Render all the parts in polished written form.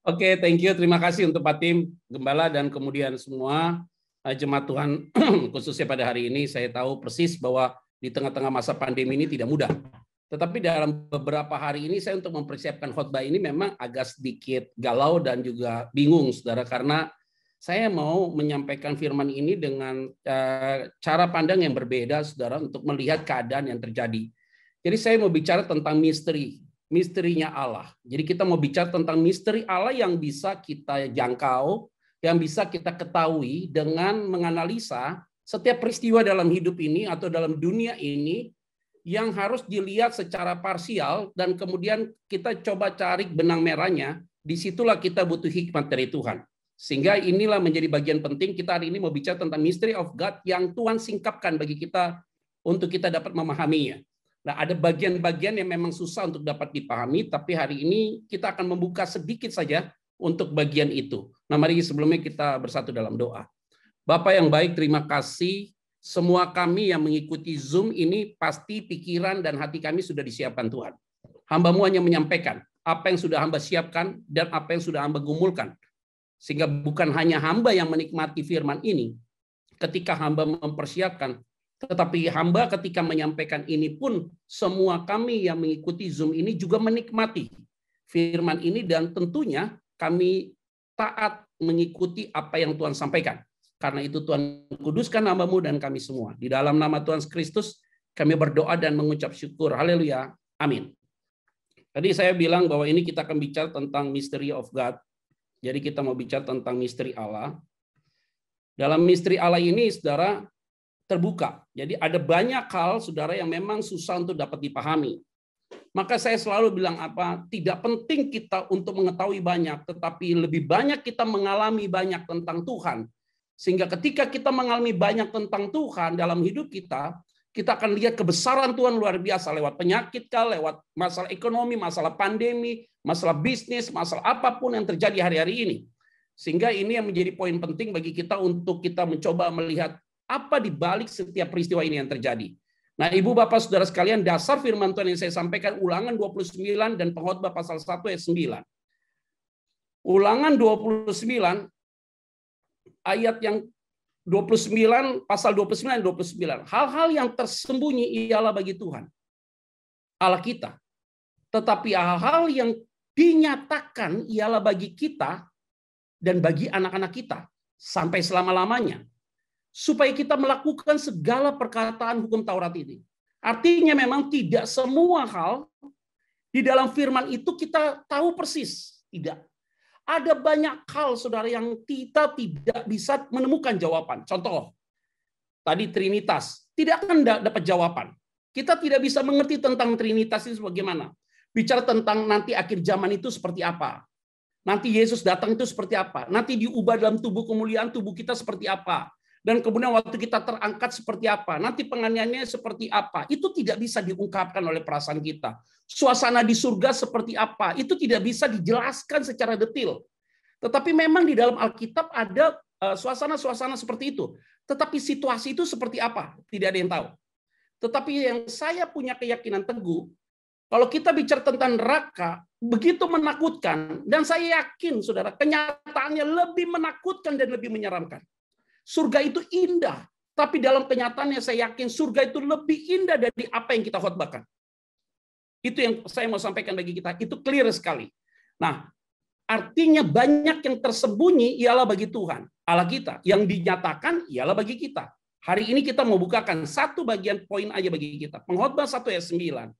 Oke, thank you. Terima kasih untuk Pak Tim, Gembala, dan kemudian semua jemaat Tuhan, khususnya pada hari ini. Saya tahu persis bahwa di tengah-tengah masa pandemi ini tidak mudah. Tetapi dalam beberapa hari ini saya untuk mempersiapkan khotbah ini memang agak sedikit galau dan juga bingung, saudara, karena saya mau menyampaikan firman ini dengan cara pandang yang berbeda, saudara, untuk melihat keadaan yang terjadi. Jadi saya mau bicara tentang misterinya Allah. Jadi kita mau bicara tentang misteri Allah yang bisa kita jangkau, yang bisa kita ketahui dengan menganalisa setiap peristiwa dalam hidup ini atau dalam dunia ini yang harus dilihat secara parsial dan kemudian kita coba cari benang merahnya. Disitulah kita butuh hikmat dari Tuhan. Sehingga inilah menjadi bagian penting kita hari ini mau bicara tentang mystery of God yang Tuhan singkapkan bagi kita untuk kita dapat memahaminya. Nah, ada bagian-bagian yang memang susah untuk dapat dipahami, tapi hari ini kita akan membuka sedikit saja untuk bagian itu. Nah, mari sebelumnya kita bersatu dalam doa. Bapak yang baik, terima kasih. Semua kami yang mengikuti Zoom ini pasti pikiran dan hati kami sudah disiapkan Tuhan. Hamba-Mu hanya menyampaikan apa yang sudah hamba siapkan dan apa yang sudah hamba gumulkan. Sehingga bukan hanya hamba yang menikmati firman ini ketika hamba mempersiapkan, tetapi hamba ketika menyampaikan ini pun semua kami yang mengikuti Zoom ini juga menikmati firman ini dan tentunya kami taat mengikuti apa yang Tuhan sampaikan. Karena itu Tuhan kuduskan nama-Mu dan kami semua. Di dalam nama Tuhan Kristus kami berdoa dan mengucap syukur. Haleluya. Amin. Tadi saya bilang bahwa ini kita akan bicara tentang mystery of God. Jadi kita mau bicara tentang misteri Allah. Dalam misteri Allah ini, saudara, terbuka. Jadi ada banyak hal, saudara, yang memang susah untuk dapat dipahami. Maka saya selalu bilang apa? Tidak penting kita untuk mengetahui banyak, tetapi lebih banyak kita mengalami banyak tentang Tuhan. Sehingga ketika kita mengalami banyak tentang Tuhan dalam hidup kita, kita akan lihat kebesaran Tuhan luar biasa lewat penyakit, lewat masalah ekonomi, masalah pandemi, masalah bisnis, masalah apapun yang terjadi hari-hari ini. Sehingga ini yang menjadi poin penting bagi kita untuk kita mencoba melihat apa di balik setiap peristiwa ini yang terjadi. Nah, Ibu Bapak Saudara sekalian, dasar firman Tuhan yang saya sampaikan Ulangan 29 dan Pengkhotbah pasal 1 ayat 9. Ulangan 29 ayat yang 29, pasal 29 dan 29. Hal-hal yang tersembunyi ialah bagi Tuhan, Allah kita. Tetapi hal-hal yang dinyatakan ialah bagi kita dan bagi anak-anak kita sampai selama-lamanya. Supaya kita melakukan segala perkataan hukum Taurat ini. Artinya memang tidak semua hal di dalam firman itu kita tahu persis. Tidak. Ada banyak hal, saudara, yang kita tidak bisa menemukan jawaban. Contoh, tadi Trinitas. Tidak akan dapat jawaban. Kita tidak bisa mengerti tentang Trinitas ini bagaimana. Bicara tentang nanti akhir zaman itu seperti apa. Nanti Yesus datang itu seperti apa. Nanti diubah dalam tubuh kemuliaan, tubuh kita seperti apa. Dan kemudian waktu kita terangkat seperti apa. Nanti penganiayaannya seperti apa. Itu tidak bisa diungkapkan oleh perasaan kita. Suasana di surga seperti apa. Itu tidak bisa dijelaskan secara detail. Tetapi memang di dalam Alkitab ada suasana-suasana seperti itu. Tetapi situasi itu seperti apa? Tidak ada yang tahu. Tetapi yang saya punya keyakinan teguh, kalau kita bicara tentang neraka, begitu menakutkan. Dan saya yakin, saudara, kenyataannya lebih menakutkan dan lebih menyeramkan. Surga itu indah. Tapi dalam kenyataannya saya yakin surga itu lebih indah dari apa yang kita khotbahkan. Itu yang saya mau sampaikan bagi kita. Itu clear sekali. Nah, artinya banyak yang tersembunyi ialah bagi Tuhan, Allah kita. Yang dinyatakan ialah bagi kita. Hari ini kita mau bukakan satu bagian poin aja bagi kita. Pengkhotbah 1 ayat 9.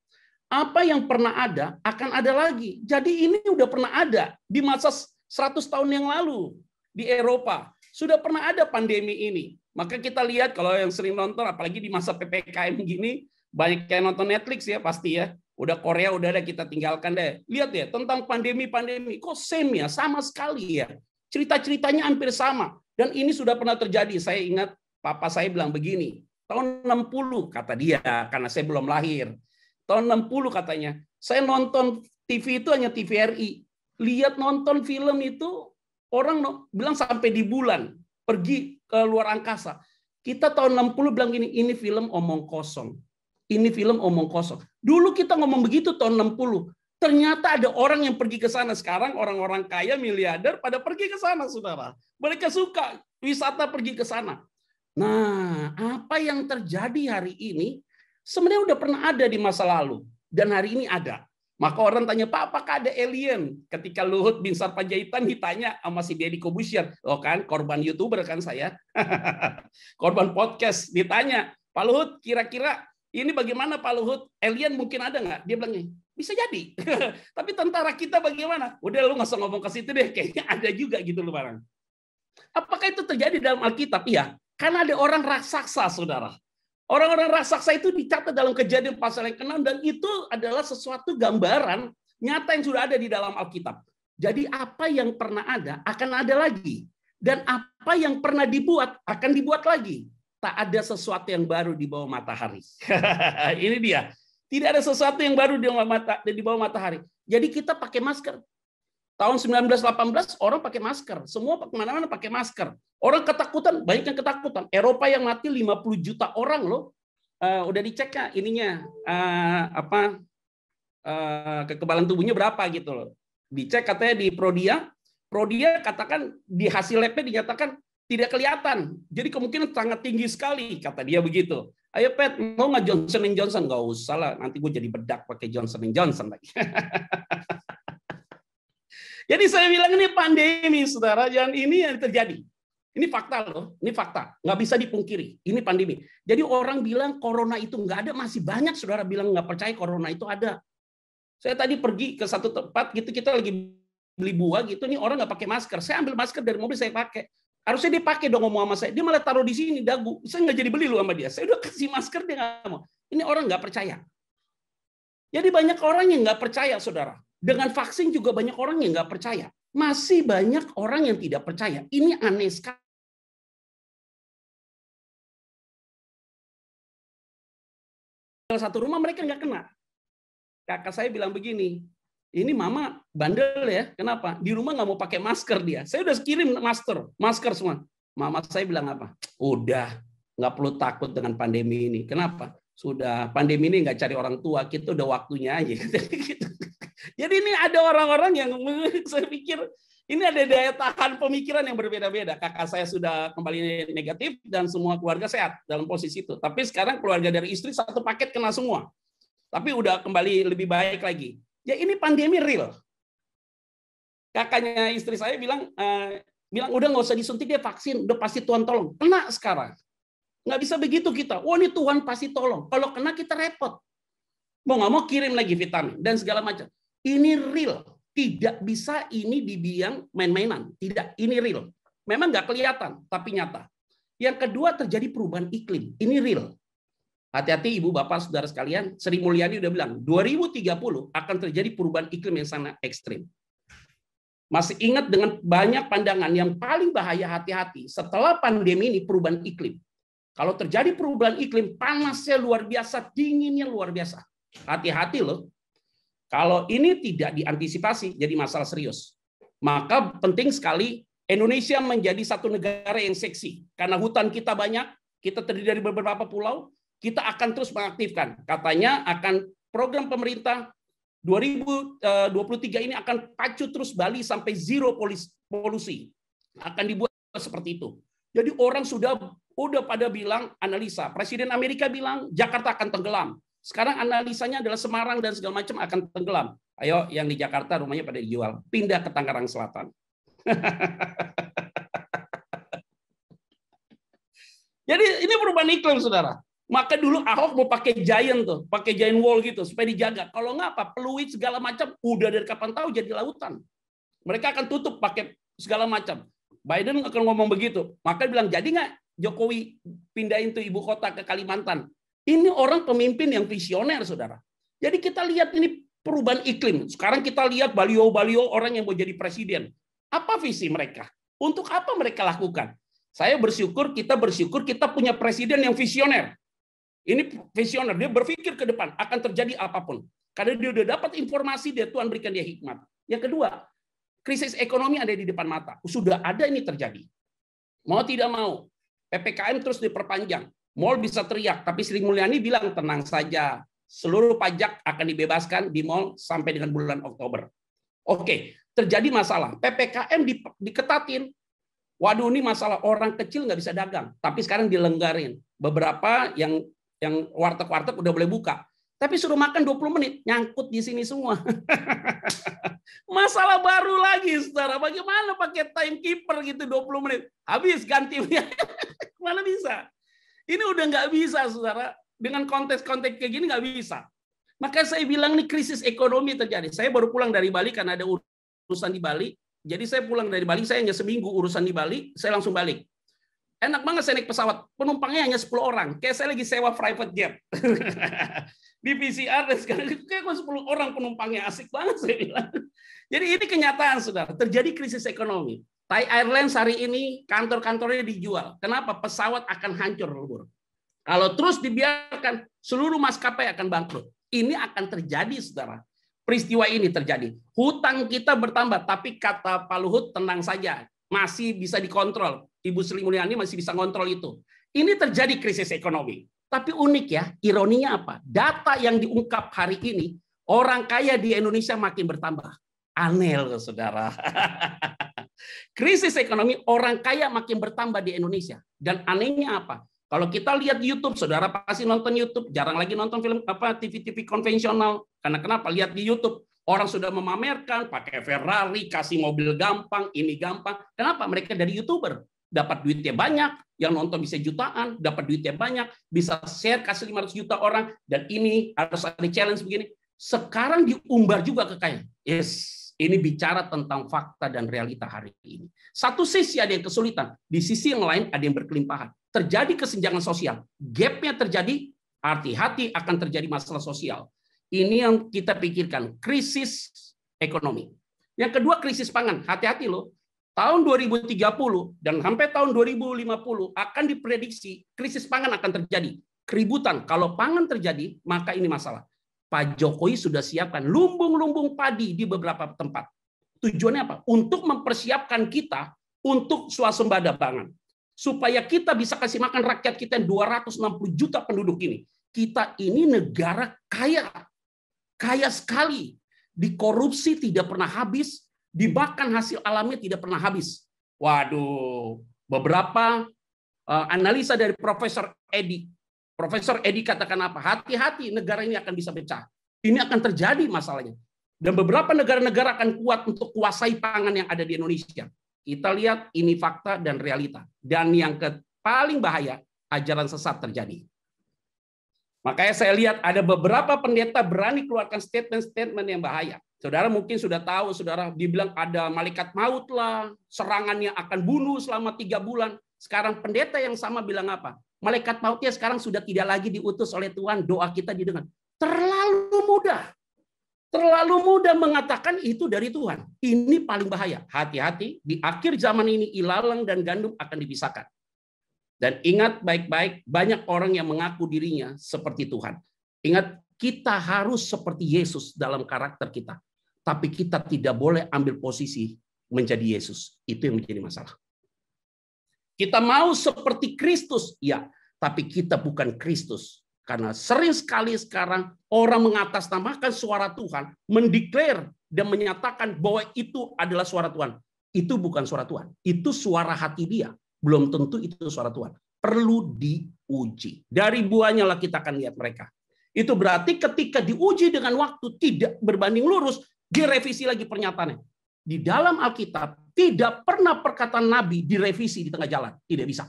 Apa yang pernah ada akan ada lagi. Jadi ini udah pernah ada di masa 100 tahun yang lalu di Eropa. Sudah pernah ada pandemi ini. Maka kita lihat kalau yang sering nonton, apalagi di masa PPKM gini, banyak yang nonton Netflix ya pasti ya. Udah Korea udah ada, kita tinggalkan deh. Lihat ya tentang pandemi. Kok same ya? Sama sekali ya. Cerita-ceritanya hampir sama. Dan ini sudah pernah terjadi. Saya ingat papa saya bilang begini. Tahun 60 kata dia, karena saya belum lahir. Tahun 60 katanya. Saya nonton TV itu hanya TVRI. Lihat nonton film itu orang bilang sampai di bulan. Pergi ke luar angkasa. Kita tahun 60 bilang gini, ini film omong kosong. Ini film omong kosong. Dulu kita ngomong begitu tahun 60. Ternyata ada orang yang pergi ke sana. Sekarang orang-orang kaya, miliarder pada pergi ke sana, saudara. Mereka suka wisata pergi ke sana. Nah, apa yang terjadi hari ini sebenarnya udah pernah ada di masa lalu. Dan hari ini ada. Maka orang tanya, Pak, apakah ada alien? Ketika Luhut bin Sarpanjaitan ditanya sama si Deddy Corbuzier. Oh kan, korban YouTuber kan saya. Korban podcast. Ditanya, Pak Luhut, kira-kira ini bagaimana Pak Luhut? Alien mungkin ada nggak? Dia bilang, bisa jadi. Tapi tentara kita bagaimana? Udah lu nggak usah ngomong ke situ deh. Kayaknya ada juga gitu loh barang. Apakah itu terjadi dalam Alkitab? Iya. Karena ada orang raksasa, saudara. Orang-orang raksasa itu dicatat dalam Kejadian pasal yang ke-6 dan itu adalah sesuatu gambaran nyata yang sudah ada di dalam Alkitab. Jadi apa yang pernah ada akan ada lagi. Dan apa yang pernah dibuat akan dibuat lagi. Tak ada sesuatu yang baru di bawah matahari. Ini dia. Tidak ada sesuatu yang baru di bawah matahari. Jadi kita pakai masker. Tahun 1918 orang pakai masker. Semua kemana-mana pakai masker. Orang ketakutan, banyak yang ketakutan. Eropa yang mati 50 juta orang loh. Udah dicek ya ininya kekebalan tubuhnya berapa gitu loh. Dicek katanya di Prodia. Prodia katakan di hasil labnya dinyatakan tidak kelihatan. Jadi kemungkinan sangat tinggi sekali, kata dia begitu. Ayo Pet, mau nggak Johnson & Johnson? Nggak usah lah, nanti gue jadi bedak pakai Johnson & Johnson lagi. Jadi saya bilang ini pandemi, saudara, dan ini yang terjadi. Ini fakta loh, ini fakta. Nggak bisa dipungkiri, ini pandemi. Jadi orang bilang corona itu nggak ada, masih banyak saudara bilang nggak percaya corona itu ada. Saya tadi pergi ke satu tempat, gitu kita lagi beli buah, gitu nih orang nggak pakai masker. Saya ambil masker dari mobil, saya pakai. Harusnya dia pakai dong ngomong sama saya. Dia malah taruh di sini dagu. Saya nggak jadi beli lu sama dia. Saya udah kasih masker dia nggak mau. Ini orang nggak percaya. Jadi banyak orang yang nggak percaya, saudara. Dengan vaksin juga banyak orang yang nggak percaya. Masih banyak orang yang tidak percaya. Ini aneh sekali. Dalam satu rumah mereka nggak kena. Kakak saya bilang begini. Ini mama bandel ya, kenapa? Di rumah nggak mau pakai masker dia. Saya udah kirim masker semua. Mama saya bilang apa? Udah, nggak perlu takut dengan pandemi ini. Kenapa? Sudah, pandemi ini nggak cari orang tua, kita udah waktunya aja. Jadi ini ada orang-orang yang saya pikir ini ada daya tahan pemikiran yang berbeda-beda. Kakak saya sudah kembali negatif dan semua keluarga sehat dalam posisi itu. Tapi sekarang keluarga dari istri satu paket kena semua. Tapi udah kembali lebih baik lagi. Ya ini pandemi real. Kakaknya istri saya bilang udah nggak usah disuntik dia vaksin, udah pasti Tuhan tolong. Kena sekarang. Nggak bisa begitu kita. Oh ini Tuhan pasti tolong. Kalau kena kita repot. Mau nggak mau kirim lagi vitamin dan segala macam. Ini real. Tidak bisa ini dibilang main-mainan. Tidak, ini real. Memang nggak kelihatan, tapi nyata. Yang kedua terjadi perubahan iklim. Ini real. Hati-hati Ibu, Bapak, Saudara sekalian. Sri Mulyani udah bilang, 2030 akan terjadi perubahan iklim yang sangat ekstrim. Masih ingat dengan banyak pandangan yang paling bahaya hati-hati. Setelah pandemi ini perubahan iklim. Kalau terjadi perubahan iklim, panasnya luar biasa, dinginnya luar biasa. Hati-hati loh. Kalau ini tidak diantisipasi, jadi masalah serius. Maka penting sekali Indonesia menjadi satu negara yang seksi. Karena hutan kita banyak, kita terdiri dari beberapa pulau, kita akan terus mengaktifkan. Katanya akan program pemerintah 2023 ini akan pacu terus Bali sampai zero polusi. Akan dibuat seperti itu. Jadi orang sudah pada bilang analisa. Presiden Amerika bilang Jakarta akan tenggelam. Sekarang analisanya adalah Semarang dan segala macam akan tenggelam. Ayo yang di Jakarta rumahnya pada dijual. Pindah ke Tangerang Selatan. Jadi ini perubahan iklim, saudara. Maka dulu Ahok mau pakai giant tuh, pakai giant wall gitu supaya dijaga. Kalau nggak apa, peluit segala macam udah dari kapan tahu jadi lautan. Mereka akan tutup pakai segala macam. Biden akan ngomong begitu. Maka bilang jadi nggak Jokowi pindahin tuh ibu kota ke Kalimantan. Ini orang pemimpin yang visioner, saudara. Jadi kita lihat ini perubahan iklim. Sekarang kita lihat baliho-baliho orang yang mau jadi presiden. Apa visi mereka? Untuk apa mereka lakukan? Saya bersyukur kita punya presiden yang visioner. Ini visioner, dia berpikir ke depan akan terjadi apapun. Karena dia udah dapat informasi, Tuhan berikan dia hikmat. Yang kedua, krisis ekonomi ada di depan mata. Sudah ada ini terjadi. Mau tidak mau, PPKM terus diperpanjang. Mall bisa teriak, tapi Sri Mulyani bilang tenang saja. seluruh pajak akan dibebaskan di mal sampai dengan bulan Oktober. Oke, terjadi masalah. PPKM diketatin. Waduh, ini masalah orang kecil nggak bisa dagang. Tapi sekarang dilenggarin. Beberapa yang warteg-warteg udah boleh buka. Tapi suruh makan 20 menit, nyangkut di sini semua. Masalah baru lagi, saudara. Bagaimana pakai timekeeper gitu 20 menit? Habis ganti. Mana bisa? Ini udah nggak bisa, saudara. Dengan konteks-konteks kayak gini nggak bisa. Maka saya bilang nih krisis ekonomi terjadi. Saya baru pulang dari Bali karena ada urusan di Bali. Jadi saya pulang dari Bali, saya hanya seminggu urusan di Bali, saya langsung balik. Enak banget saya naik pesawat, penumpangnya hanya 10 orang. Kayak saya lagi sewa private jet. Di PCR dan sekarang kayak 10 orang penumpangnya, asik banget saya bilang. Jadi ini kenyataan, saudara. Terjadi krisis ekonomi. Thai Airlines hari ini kantor-kantornya dijual. Kenapa? Pesawat akan hancur, lebur. Kalau terus dibiarkan, seluruh maskapai akan bangkrut. Ini akan terjadi, saudara. Peristiwa ini terjadi. Hutang kita bertambah, tapi kata Pak Luhut, tenang saja. Masih bisa dikontrol. Ibu Sri Mulyani masih bisa kontrol itu. Ini terjadi krisis ekonomi. Tapi unik ya, ironinya apa? Data yang diungkap hari ini, orang kaya di Indonesia makin bertambah. Aneh loh, saudara. Krisis ekonomi, orang kaya makin bertambah di Indonesia. Dan anehnya apa? Kalau kita lihat YouTube, saudara pasti nonton YouTube. Jarang lagi nonton film TV-TV konvensional. Karena kenapa? Lihat di YouTube. Orang sudah memamerkan, pakai Ferrari, kasih mobil gampang, ini gampang. Kenapa? Mereka dari YouTuber. Dapat duitnya banyak, yang nonton bisa jutaan, dapat duitnya banyak, bisa share, kasih 500 juta orang, dan ini harus ada challenge begini. Sekarang diumbar juga ke kaya. Yes, ini bicara tentang fakta dan realita hari ini. Satu sisi ada yang kesulitan, di sisi yang lain ada yang berkelimpahan. Terjadi kesenjangan sosial. Gap-nya terjadi, hati-hati akan terjadi masalah sosial. Ini yang kita pikirkan, krisis ekonomi. Yang kedua, krisis pangan. Hati-hati loh. Tahun 2030 dan sampai tahun 2050 akan diprediksi krisis pangan akan terjadi. Keributan. Kalau pangan terjadi, maka ini masalah. Pak Jokowi sudah siapkan lumbung-lumbung padi di beberapa tempat. Tujuannya apa? Untuk mempersiapkan kita untuk swasembada pangan. Supaya kita bisa kasih makan rakyat kita yang 260 juta penduduk ini. Kita ini negara kaya. Kaya sekali. Dikorupsi tidak pernah habis. Dimakan hasil alamnya tidak pernah habis. Waduh, beberapa analisa dari Profesor Edi. Profesor Edi katakan apa? Hati-hati, negara ini akan bisa pecah. Ini akan terjadi masalahnya. Dan beberapa negara-negara akan kuat untuk kuasai pangan yang ada di Indonesia. Kita lihat ini fakta dan realita. Dan yang paling bahaya, ajaran sesat terjadi. Makanya saya lihat ada beberapa pendeta berani keluarkan statement-statement yang bahaya. Saudara mungkin sudah tahu, saudara dibilang ada malaikat maut lah, serangannya akan bunuh selama 3 bulan. Sekarang pendeta yang sama bilang apa? Malaikat mautnya sekarang sudah tidak lagi diutus oleh Tuhan, doa kita didengar. Terlalu mudah mengatakan itu dari Tuhan. Ini paling bahaya. Hati-hati, di akhir zaman ini ilalang dan gandum akan dipisahkan. Dan ingat baik-baik, banyak orang yang mengaku dirinya seperti Tuhan. Ingat, kita harus seperti Yesus dalam karakter kita. Tapi kita tidak boleh ambil posisi menjadi Yesus. Itu yang menjadi masalah. Kita mau seperti Kristus, ya, tapi kita bukan Kristus. Karena sering sekali sekarang orang mengatasnamakan suara Tuhan, mendeklar dan menyatakan bahwa itu adalah suara Tuhan. Itu bukan suara Tuhan. Itu suara hati dia. Belum tentu itu suara Tuhan. Perlu diuji. Dari buahnya lah kita akan lihat mereka. Itu berarti ketika diuji dengan waktu tidak berbanding lurus, direvisi lagi pernyataannya. Di dalam Alkitab tidak pernah perkataan Nabi direvisi di tengah jalan. Tidak bisa.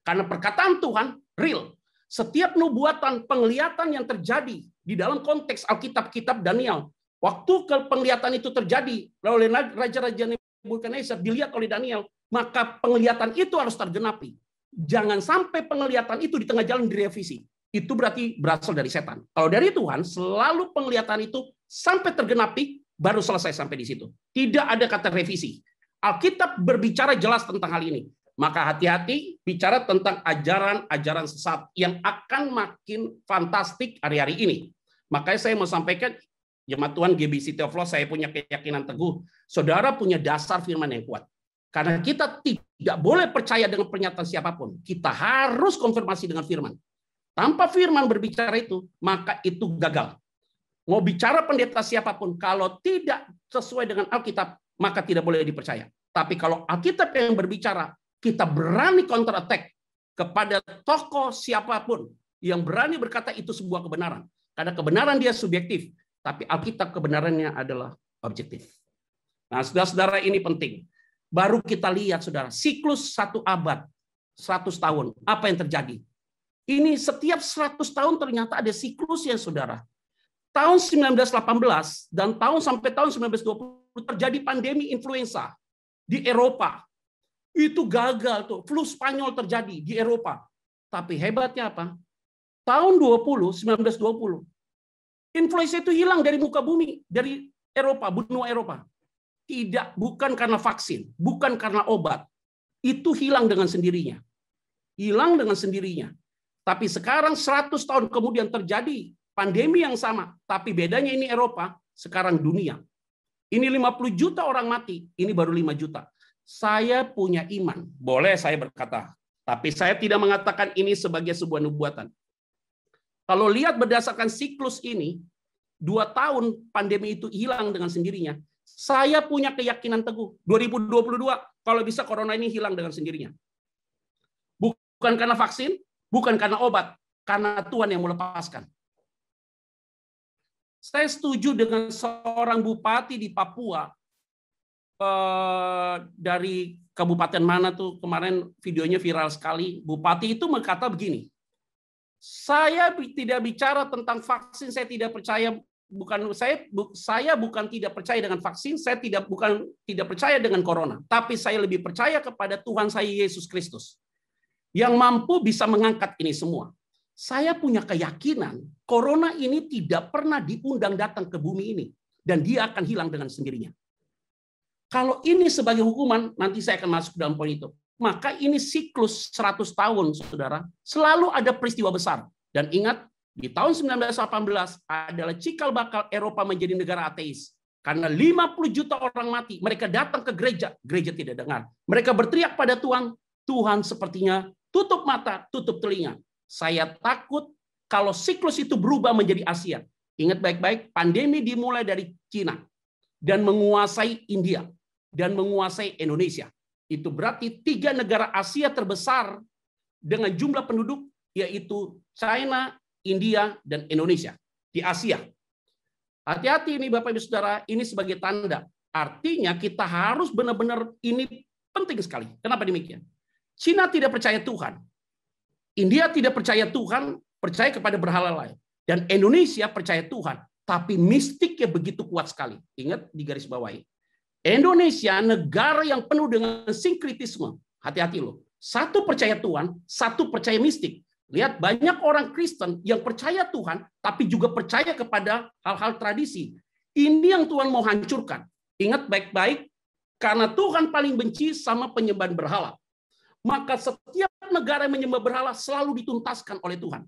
Karena perkataan Tuhan real. Setiap nubuatan penglihatan yang terjadi di dalam konteks Alkitab, kitab Daniel. Waktu penglihatan itu terjadi oleh Raja-Raja Nebukadnezar dilihat oleh Daniel, maka penglihatan itu harus tergenapi. Jangan sampai penglihatan itu di tengah jalan direvisi. Itu berarti berasal dari setan. Kalau dari Tuhan, selalu penglihatan itu sampai tergenapi, baru selesai sampai di situ. Tidak ada kata revisi. Alkitab berbicara jelas tentang hal ini. Maka hati-hati bicara tentang ajaran-ajaran sesat yang akan makin fantastik hari-hari ini. Makanya saya mau sampaikan, jemaat Tuhan GBC Theophilus, saya punya keyakinan teguh. Saudara punya dasar firman yang kuat. Karena kita tidak boleh percaya dengan pernyataan siapapun. Kita harus konfirmasi dengan firman. Tanpa firman berbicara itu, maka itu gagal. Mau bicara pendeta siapapun, kalau tidak sesuai dengan Alkitab, maka tidak boleh dipercaya. Tapi kalau Alkitab yang berbicara, kita berani counter attack kepada tokoh siapapun yang berani berkata itu sebuah kebenaran. Karena kebenaran dia subjektif, tapi Alkitab kebenarannya adalah objektif. Nah, saudara-saudara, ini penting. Baru kita lihat, saudara, siklus 1 abad, 100 tahun, apa yang terjadi? Ini setiap 100 tahun ternyata ada siklusnya, saudara. Tahun 1918 dan sampai tahun 1920 terjadi pandemi influenza di Eropa. Itu gagal tuh, flu Spanyol terjadi di Eropa. Tapi hebatnya apa? Tahun 1920, influenza itu hilang dari muka bumi, dari Eropa, benua Eropa. Bukan karena vaksin, bukan karena obat. Itu hilang dengan sendirinya. Hilang dengan sendirinya. Tapi sekarang 100 tahun kemudian terjadi pandemi yang sama, tapi bedanya ini Eropa, sekarang dunia. Ini 50 juta orang mati, ini baru 5 juta. Saya punya iman, boleh saya berkata, tapi saya tidak mengatakan ini sebagai sebuah nubuatan. Kalau lihat berdasarkan siklus ini, 2 tahun pandemi itu hilang dengan sendirinya. Saya punya keyakinan teguh, 2022 kalau bisa corona ini hilang dengan sendirinya. Bukan karena vaksin, bukan karena obat, karena Tuhan yang melepaskan. Saya setuju dengan seorang bupati di Papua, dari kabupaten mana tuh, kemarin videonya viral sekali. Bupati itu berkata begini, saya tidak bicara tentang vaksin, saya tidak percaya, saya bukan tidak percaya dengan vaksin, saya tidak percaya dengan corona, tapi saya lebih percaya kepada Tuhan saya Yesus Kristus yang mampu bisa mengangkat ini semua. Saya punya keyakinan corona ini tidak pernah diundang datang ke bumi ini dan dia akan hilang dengan sendirinya. Kalau ini sebagai hukuman, nanti saya akan masuk dalam poin itu. Maka ini siklus 100 tahun, saudara, selalu ada peristiwa besar. Dan ingat, di tahun 1918 adalah cikal bakal Eropa menjadi negara ateis. Karena 50 juta orang mati, mereka datang ke gereja, gereja tidak dengar. Mereka berteriak pada Tuhan, Tuhan sepertinya tutup mata, tutup telinga. Saya takut kalau siklus itu berubah menjadi Asia. Ingat baik-baik, pandemi dimulai dari Cina dan menguasai India dan menguasai Indonesia. Itu berarti 3 negara Asia terbesar dengan jumlah penduduk, yaitu China, India, dan Indonesia di Asia. Hati-hati ini Bapak Ibu Saudara, ini sebagai tanda. Artinya kita harus benar-benar, ini penting sekali. Kenapa demikian? Cina tidak percaya Tuhan. India tidak percaya Tuhan, percaya kepada berhala lain. Dan Indonesia percaya Tuhan, tapi mistiknya begitu kuat sekali. Ingat, di garis bawahi. Indonesia negara yang penuh dengan sinkritisme. Hati-hati loh. Satu percaya Tuhan, satu percaya mistik. Lihat, banyak orang Kristen yang percaya Tuhan, tapi juga percaya kepada hal-hal tradisi. Ini yang Tuhan mau hancurkan. Ingat baik-baik, karena Tuhan paling benci sama penyembahan berhala. Maka setiap negara yang menyembah berhala selalu dituntaskan oleh Tuhan.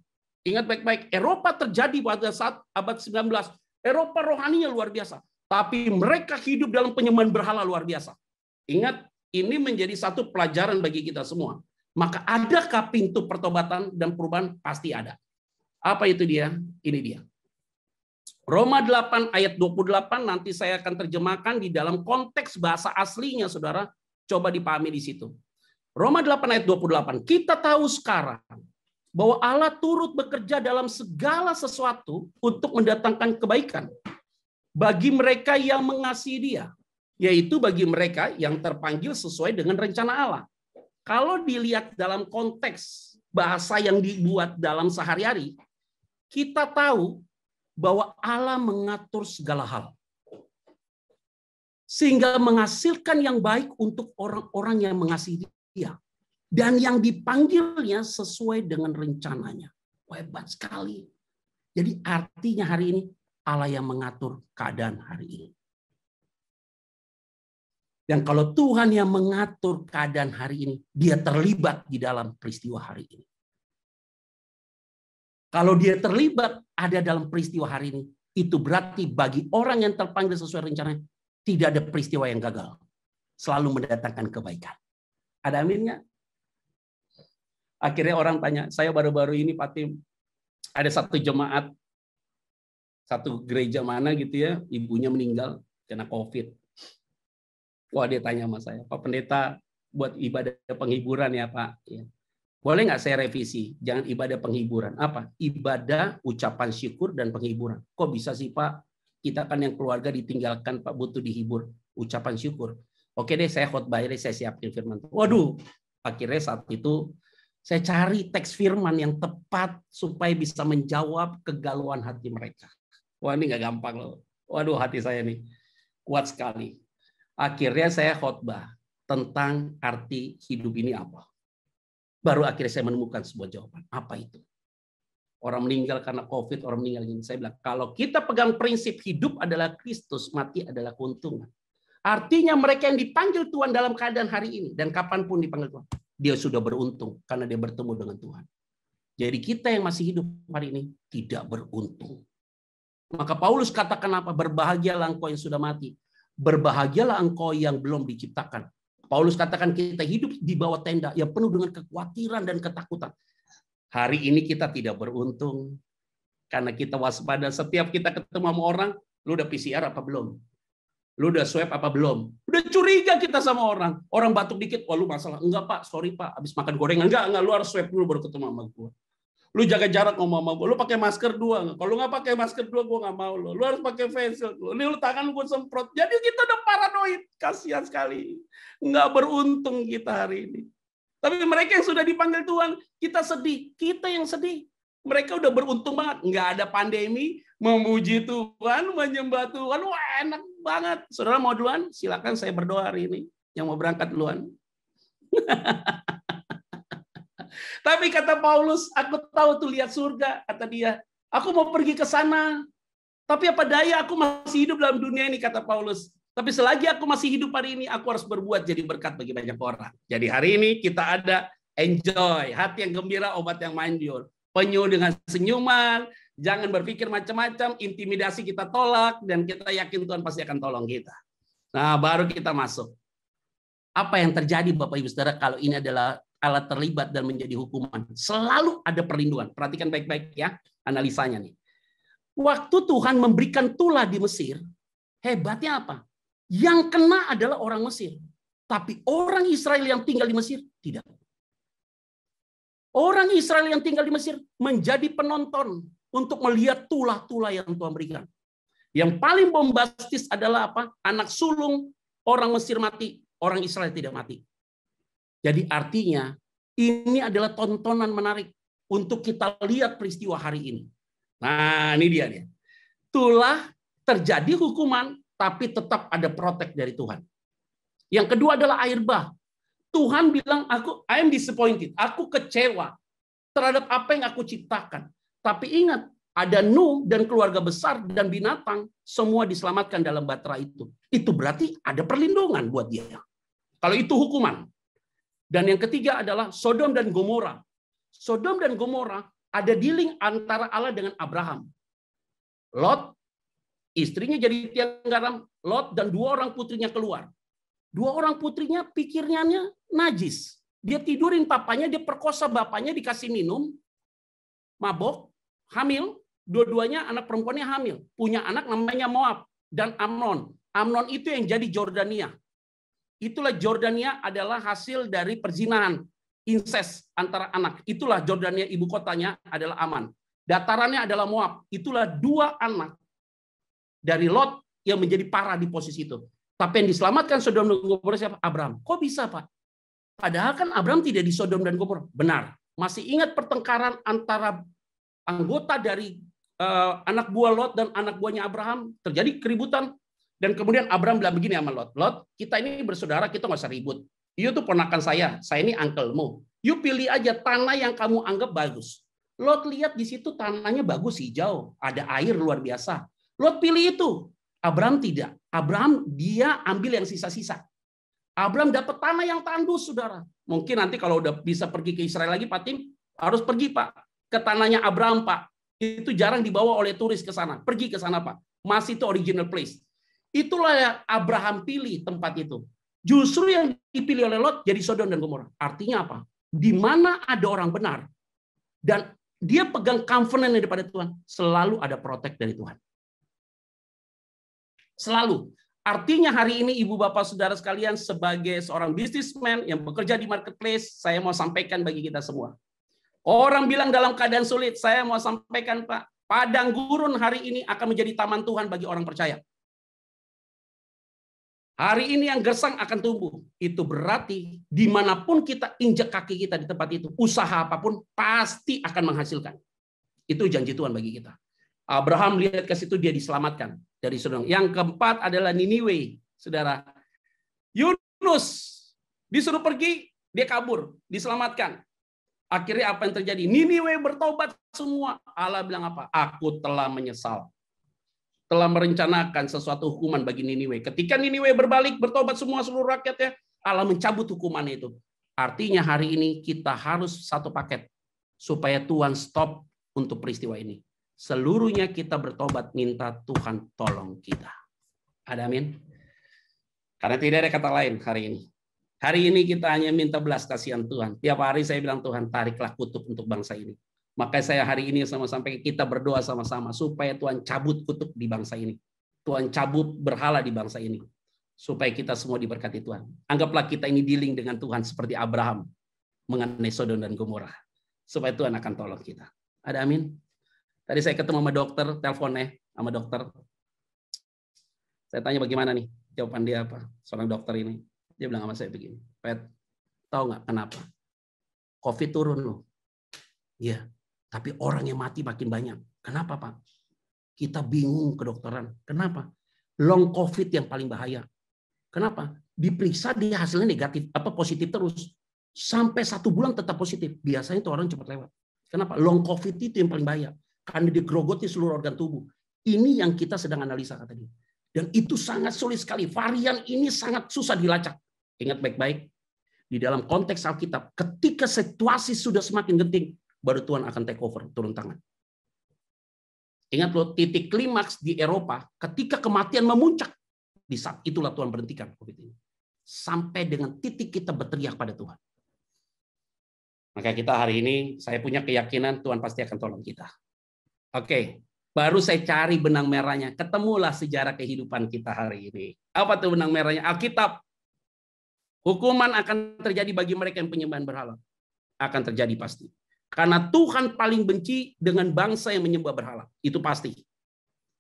Ingat baik-baik, Eropa terjadi pada saat abad 19. Eropa rohaninya luar biasa. Tapi mereka hidup dalam penyembahan berhala luar biasa. Ingat, ini menjadi satu pelajaran bagi kita semua. Maka adakah pintu pertobatan dan perubahan? Pasti ada. Apa itu dia? Ini dia. Roma 8 ayat 28 nanti saya akan terjemahkan di dalam konteks bahasa aslinya, saudara. Coba dipahami di situ. Roma 8 ayat 28. Kita tahu sekarang bahwa Allah turut bekerja dalam segala sesuatu untuk mendatangkan kebaikan bagi mereka yang mengasihi Dia, yaitu bagi mereka yang terpanggil sesuai dengan rencana Allah. Kalau dilihat dalam konteks bahasa yang dibuat dalam sehari-hari, kita tahu bahwa Allah mengatur segala hal. Sehingga menghasilkan yang baik untuk orang-orang yang mengasihi Dia. Dan yang dipanggilnya sesuai dengan rencananya. Hebat sekali. Jadi artinya hari ini Allah yang mengatur keadaan hari ini. Dan kalau Tuhan yang mengatur keadaan hari ini, Dia terlibat di dalam peristiwa hari ini. Kalau Dia terlibat ada dalam peristiwa hari ini, itu berarti bagi orang yang terpanggil sesuai rencananya, tidak ada peristiwa yang gagal. Selalu mendatangkan kebaikan. Ada aminnya? Akhirnya orang tanya, saya baru-baru ini Pak Tim Ada satu jemaat, satu gereja mana gitu ya, ibunya meninggal kena COVID. Wah, dia tanya sama saya, Pak Pendeta, buat ibadah penghiburan ya Pak. Ya. Boleh nggak saya revisi? Jangan ibadah penghiburan. Apa? Ibadah, ucapan syukur, dan penghiburan. Kok bisa sih Pak? Kita kan yang keluarga ditinggalkan Pak, butuh dihibur. Ucapan syukur. Oke deh, saya khotbah deh, saya siapin firman. Waduh, akhirnya saat itu saya cari teks firman yang tepat supaya bisa menjawab kegalauan hati mereka. Wah, ini nggak gampang loh. Waduh, hati saya nih kuat sekali. Akhirnya saya khotbah tentang arti hidup ini apa. Baru akhirnya saya menemukan sebuah jawaban. Apa itu? Orang meninggal karena COVID, orang meninggal ini. Saya bilang, kalau kita pegang prinsip hidup adalah Kristus, mati adalah keuntungan. Artinya mereka yang dipanggil Tuhan dalam keadaan hari ini, dan kapanpun dipanggil Tuhan, dia sudah beruntung karena dia bertemu dengan Tuhan. Jadi kita yang masih hidup hari ini tidak beruntung. Maka Paulus katakan apa? Berbahagialah engkau yang sudah mati. Berbahagialah engkau yang belum diciptakan. Paulus katakan kita hidup di bawah tenda yang penuh dengan kekhawatiran dan ketakutan. Hari ini kita tidak beruntung karena kita waspada. Setiap kita ketemu sama orang, lu udah PCR apa belum? Lu udah swab apa belum? Udah curiga kita sama orang. Orang batuk dikit, wah lu masalah. Enggak Pak, sorry Pak, habis makan gorengan. Enggak, lu harus swab dulu baru ketemu sama gue. Lu jaga jarak ngomong sama gue. Lu pakai masker 2. Kalau lu nggak pakai masker 2, gue nggak mau lu. Lu harus pakai face shield. Lu tangan gue semprot. Jadi kita udah paranoid. Kasihan sekali. Nggak beruntung kita hari ini. Tapi mereka yang sudah dipanggil Tuhan, kita sedih. Kita yang sedih. Mereka udah beruntung banget. Nggak ada pandemi, memuji Tuhan, menyembah Tuhan. Wah, enak banget. Saudara mau duluan? Silakan, saya berdoa hari ini. Yang mau berangkat duluan. Tapi kata Paulus, aku tahu tuh lihat surga, kata dia. Aku mau pergi ke sana. Tapi apa daya aku masih hidup dalam dunia ini, kata Paulus. Tapi selagi aku masih hidup hari ini, aku harus berbuat jadi berkat bagi banyak orang. Jadi hari ini kita ada enjoy, hati yang gembira, obat yang manjur. Penuh dengan senyuman, jangan berpikir macam-macam, intimidasi kita tolak, dan kita yakin Tuhan pasti akan tolong kita. Nah, baru kita masuk. Apa yang terjadi Bapak Ibu Saudara kalau ini adalah alat terlibat dan menjadi hukuman? Selalu ada perlindungan. Perhatikan baik-baik ya analisanya nih. Waktu Tuhan memberikan tulah di Mesir, hebatnya apa? Yang kena adalah orang Mesir. Tapi orang Israel yang tinggal di Mesir, tidak. Orang Israel yang tinggal di Mesir menjadi penonton untuk melihat tulah-tulah yang Tuhan berikan. Yang paling bombastis adalah apa? Anak sulung orang Mesir mati, orang Israel tidak mati. Jadi artinya ini adalah tontonan menarik untuk kita lihat peristiwa hari ini. Nah, ini dia. Tulah terjadi hukuman, tapi tetap ada protek dari Tuhan. Yang kedua adalah air bah. Tuhan bilang, I am disappointed. Aku kecewa terhadap apa yang aku ciptakan. Tapi ingat, ada Nuh dan keluarga besar dan binatang, semua diselamatkan dalam batra itu. Itu berarti ada perlindungan buat dia. Kalau itu hukuman. Dan yang ketiga adalah Sodom dan Gomora. Sodom dan Gomora ada dealing antara Allah dengan Abraham. Lot, istrinya jadi tiang garam. Lot dan 2 orang putrinya keluar. 2 orang putrinya pikirnya najis. Dia tidurin papanya, dia perkosa bapaknya, dikasih minum, mabok, hamil. Dua-duanya anak perempuannya hamil. Punya anak namanya Moab dan Amnon. Amnon itu yang jadi Jordania. Itulah Jordania adalah hasil dari perzinahan, incest antara anak. Itulah Jordania, ibu kotanya adalah Aman. Datarannya adalah Moab. Itulah 2 anak dari Lot yang menjadi parah di posisi itu. Tapi yang diselamatkan Sodom dan Gomora siapa? Abraham. Kok bisa, Pak? Padahal kan Abraham tidak di Sodom dan Gomora. Benar. Masih ingat pertengkaran antara anggota dari anak buah Lot dan anak buahnya Abraham? Terjadi keributan. Dan kemudian Abraham bilang begini sama Lot. Lot, kita ini bersaudara, kita nggak usah ribut. You tuh ponakan saya ini uncle-mu. You pilih aja tanah yang kamu anggap bagus. Lot lihat di situ tanahnya bagus, hijau. Ada air luar biasa. Lot pilih itu. Abraham tidak. Abraham dia ambil yang sisa-sisa. Abraham dapat tanah yang tandus, saudara. Mungkin nanti kalau udah bisa pergi ke Israel lagi, Pak Tim, harus pergi, Pak. Ke tanahnya Abraham, Pak. Itu jarang dibawa oleh turis ke sana. Pergi ke sana, Pak. Masih itu original place. Itulah yang Abraham pilih tempat itu. Justru yang dipilih oleh Lot jadi Sodom dan Gomora. Artinya apa? Di mana ada orang benar dan dia pegang covenant daripada Tuhan, selalu ada protect dari Tuhan. Selalu. Artinya hari ini Ibu Bapak Saudara sekalian sebagai seorang businessman yang bekerja di marketplace, saya mau sampaikan bagi kita semua. Orang bilang dalam keadaan sulit, saya mau sampaikan Pak, padang gurun hari ini akan menjadi taman Tuhan bagi orang percaya. Hari ini yang gersang akan tumbuh. Itu berarti dimanapun kita injak kaki kita di tempat itu, usaha apapun pasti akan menghasilkan. Itu janji Tuhan bagi kita. Abraham lihat ke situ, dia diselamatkan dari Sodom. Yang keempat adalah Niniwe, saudara. Yunus disuruh pergi, dia kabur, diselamatkan. Akhirnya apa yang terjadi? Niniwe bertobat semua. Allah bilang apa? Aku telah menyesal. Telah merencanakan sesuatu hukuman bagi Niniwe. Ketika Niniwe berbalik, bertobat semua seluruh rakyatnya, Allah mencabut hukumannya itu. Artinya hari ini kita harus satu paket supaya Tuhan stop untuk peristiwa ini. Seluruhnya kita bertobat, minta Tuhan tolong kita. Ada amin? Karena tidak ada kata lain hari ini. Hari ini kita hanya minta belas kasihan Tuhan. Tiap hari saya bilang, Tuhan tariklah kutub untuk bangsa ini. Maka saya hari ini sampai kita berdoa sama-sama supaya Tuhan cabut kutub di bangsa ini. Tuhan cabut berhala di bangsa ini. Supaya kita semua diberkati Tuhan. Anggaplah kita ini dealing dengan Tuhan seperti Abraham mengenai Sodom dan Gomora. Supaya Tuhan akan tolong kita. Ada amin? Tadi saya ketemu sama dokter, teleponnya sama dokter. Saya tanya bagaimana nih? Jawaban dia apa? Seorang dokter ini. Dia bilang sama saya begini. Pet, tahu nggak kenapa? COVID turun loh. Iya. Tapi orang yang mati makin banyak. Kenapa Pak? Kita bingung kedokteran. Kenapa? Long COVID yang paling bahaya. Kenapa? Diperiksa dia hasilnya negatif, positif terus. Sampai 1 bulan tetap positif. Biasanya itu orang cepat lewat. Kenapa? Long COVID itu yang paling bahaya. Karena digerogoti seluruh organ tubuh. Ini yang kita sedang analisa katanya. Dan itu sangat sulit sekali. Varian ini sangat susah dilacak. Ingat baik-baik. Di dalam konteks Alkitab, ketika situasi sudah semakin genting, baru Tuhan akan take over, turun tangan. Ingat loh, titik klimaks di Eropa, ketika kematian memuncak, di saat itulah Tuhan berhentikan COVID ini. Sampai dengan titik kita berteriak pada Tuhan. Maka kita hari ini, saya punya keyakinan Tuhan pasti akan tolong kita. Oke, baru saya cari benang merahnya. Ketemulah sejarah kehidupan kita hari ini. Apa tuh benang merahnya? Alkitab. Hukuman akan terjadi bagi mereka yang penyembahan berhala. Akan terjadi pasti. Karena Tuhan paling benci dengan bangsa yang menyembah berhala. Itu pasti.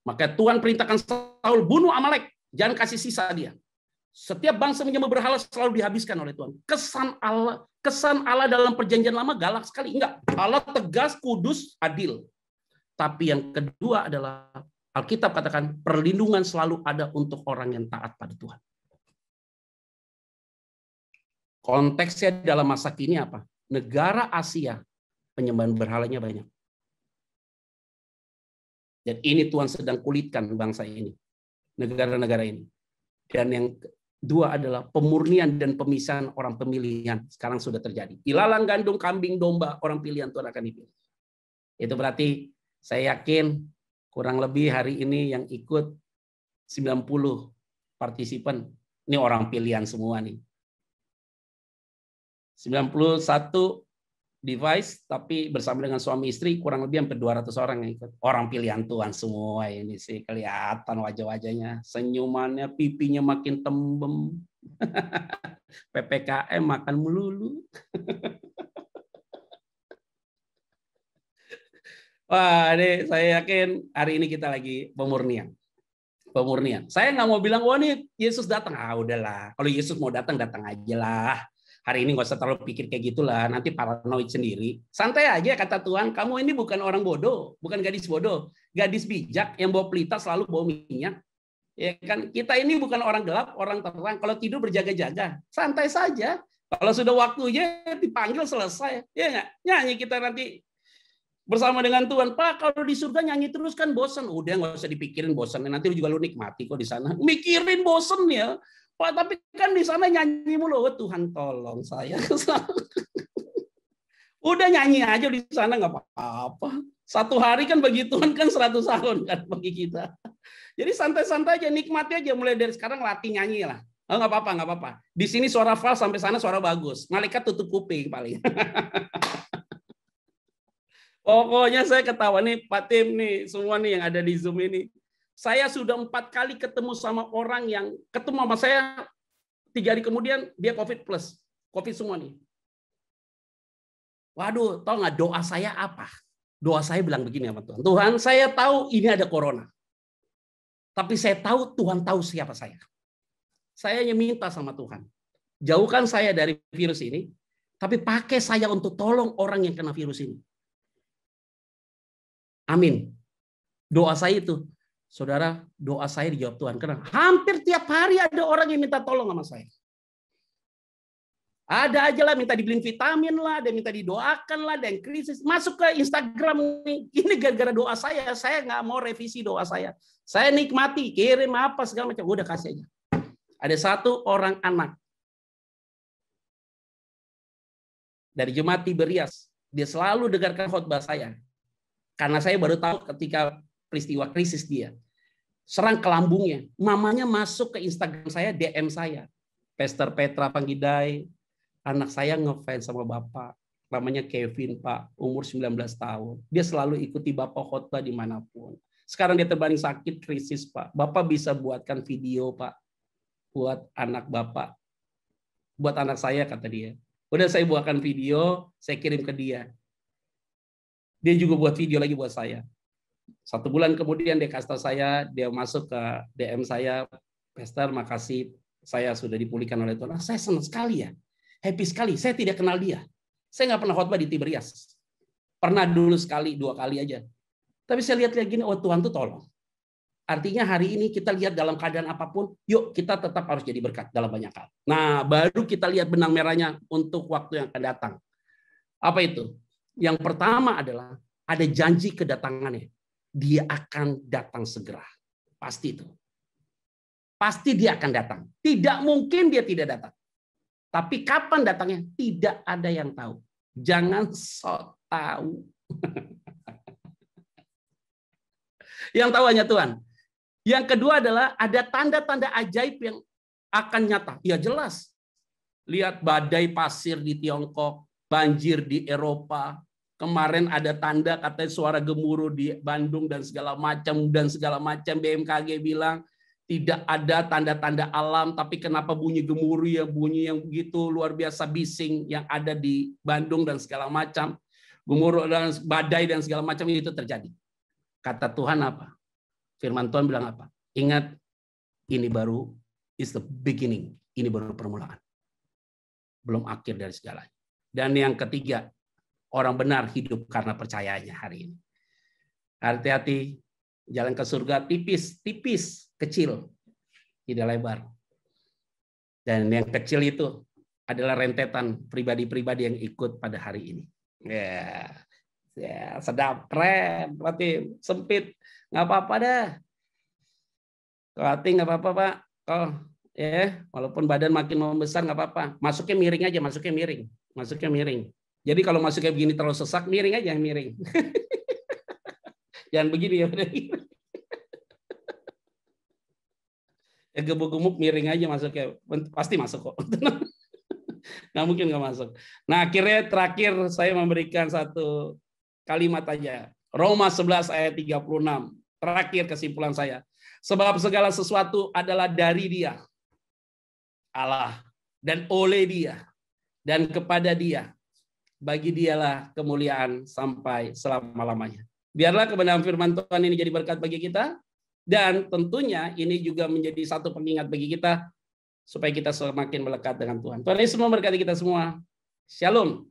Maka Tuhan perintahkan Saul, bunuh Amalek. Jangan kasih sisa dia. Setiap bangsa menyembah berhala selalu dihabiskan oleh Tuhan. Kesan Allah dalam perjanjian lama galak sekali. Enggak. Allah tegas, kudus, adil. Tapi yang kedua adalah Alkitab katakan perlindungan selalu ada untuk orang yang taat pada Tuhan. Konteksnya dalam masa kini apa? Negara Asia penyembahan berhalanya banyak. Dan ini Tuhan sedang kulitkan bangsa ini. Negara-negara ini. Dan yang kedua adalah pemurnian dan pemisahan orang pemilihan. Sekarang sudah terjadi. Ilalang, gandum, kambing, domba, orang pilihan Tuhan akan dipilih. Itu berarti saya yakin kurang lebih hari ini yang ikut 90 partisipan. Ini orang pilihan semua nih. 91 device, tapi bersama dengan suami istri kurang lebih hampir 200 orang yang ikut. Orang pilihan Tuhan semua ini sih, kelihatan wajah-wajahnya, senyumannya, pipinya makin tembem. PPKM makan melulu. Wah, ini saya yakin hari ini kita lagi pemurnian. Pemurnian. Saya nggak mau bilang, wah nih Yesus datang. Udahlah. Kalau Yesus mau datang, datang aja lah. Hari ini nggak usah terlalu pikir kayak gitulah, nanti paranoid sendiri. Santai aja kata Tuhan, kamu ini bukan orang bodoh, bukan gadis bodoh, gadis bijak yang bawa pelita selalu bawa minyak. Ya kan, kita ini bukan orang gelap, orang terang. Kalau tidur berjaga-jaga, santai saja. Kalau sudah waktunya dipanggil selesai, ya nggak? Nyanyi kita nanti bersama dengan Tuhan. Pak, kalau di surga nyanyi terus kan bosan. Udah nggak usah dipikirin bosan. Nanti juga lu nikmati kok di sana. Mikirin bosan ya. Pak, tapi kan di sana nyanyi mulu. Oh, Tuhan tolong saya. Udah nyanyi aja di sana nggak apa-apa. 1 hari kan bagi Tuhan kan 100 tahun kan bagi kita. Jadi santai-santai aja, nikmati aja. Mulai dari sekarang latih nyanyi lah. Oh, nggak apa-apa, nggak apa-apa. Di sini suara fals, sampai sana suara bagus. Malaikat tutup kuping paling. Pokoknya saya ketawa nih, Pak Tim nih, semua nih yang ada di Zoom ini. Saya sudah 4 kali ketemu sama orang yang ketemu sama saya 3 hari kemudian dia COVID plus, COVID semua nih. Waduh, tau nggak doa saya apa? Doa saya bilang begini sama Tuhan. Tuhan, saya tahu ini ada corona. Tapi saya tahu Tuhan tahu siapa saya. Saya hanya minta sama Tuhan. Jauhkan saya dari virus ini, tapi pakai saya untuk tolong orang yang kena virus ini. Amin. Doa saya itu. Saudara, doa saya dijawab Tuhan. Karena hampir tiap hari ada orang yang minta tolong sama saya. Ada aja lah minta dibeliin vitamin lah, ada yang minta didoakan lah, ada yang krisis. Masuk ke Instagram nih. Ini gara-gara doa saya. Saya nggak mau revisi doa saya. Saya nikmati, kirim apa segala macam. Udah kasih aja. Ada satu orang anak dari Jemaat Tiberias. Dia selalu dengarkan khotbah saya. Karena saya baru tahu ketika peristiwa krisis dia. Serang ke lambungnya. Mamanya masuk ke Instagram saya, DM saya. Pastor Petra Panggidai, anak saya ngefans sama Bapak. Namanya Kevin, Pak. Umur 19 tahun. Dia selalu ikuti Bapak khotbah dimanapun. Sekarang dia terbaring sakit, krisis, Pak. Bapak bisa buatkan video, Pak. Buat anak Bapak. Buat anak saya, kata dia. Udah saya buatkan video, saya kirim ke dia. Dia juga buat video lagi buat saya. 1 bulan kemudian dia kasih tahu saya, dia masuk ke DM saya, Pastor, makasih saya sudah dipulihkan oleh Tuhan. Saya senang sekali ya, happy sekali. Saya tidak kenal dia. Saya nggak pernah khotbah di Tiberias. Pernah dulu sekali, 2 kali aja. Tapi saya lihat gini, oh Tuhan tuh tolong. Artinya hari ini kita lihat dalam keadaan apapun, yuk kita tetap harus jadi berkat dalam banyak hal. Nah, baru kita lihat benang merahnya untuk waktu yang akan datang. Apa itu? Yang pertama adalah ada janji kedatangannya. Dia akan datang segera. Pasti itu. Pasti dia akan datang. Tidak mungkin dia tidak datang. Tapi kapan datangnya? Tidak ada yang tahu. Jangan sok tahu. Yang tahu hanya Tuhan. Yang kedua adalah ada tanda-tanda ajaib yang akan nyata. Ya jelas. Lihat badai pasir di Tiongkok, banjir di Eropa. Kemarin ada tanda katanya suara gemuruh di Bandung dan segala macam. BMKG bilang tidak ada tanda-tanda alam, tapi kenapa bunyi gemuruh ya, bunyi yang begitu luar biasa bising yang ada di Bandung dan segala macam. Gemuruh dan badai dan segala macam itu terjadi. Kata Tuhan apa? Firman Tuhan bilang apa? Ingat, ini baru is the beginning. Ini baru permulaan. Belum akhir dari segalanya. Dan yang ketiga, orang benar hidup karena percayanya hari ini. Hati-hati, jalan ke surga tipis, kecil, tidak lebar. Dan yang kecil itu adalah rentetan pribadi-pribadi yang ikut pada hari ini. Ya, sedap, keren, berarti sempit, nggak apa-apa dah. Berarti nggak apa-apa Pak. Oh, ya, walaupun badan makin membesar nggak apa-apa. Masuknya miring aja, masuknya miring. Jadi kalau masuknya begini terlalu sesak, miring aja, miring. Jangan begini ya. Ya gemuk-gemuk miring aja masuknya. Pasti masuk kok. Nggak mungkin nggak masuk. Nah akhirnya terakhir saya memberikan satu kalimat aja. Roma 11 ayat 36. Terakhir kesimpulan saya. Sebab segala sesuatu adalah dari Dia, Allah, dan oleh Dia, dan kepada Dia. Bagi Dialah kemuliaan sampai selama-lamanya. Biarlah kebenaran firman Tuhan ini jadi berkat bagi kita. Dan tentunya ini juga menjadi satu pengingat bagi kita supaya kita semakin melekat dengan Tuhan. Tuhan Yesus memberkati kita semua. Shalom.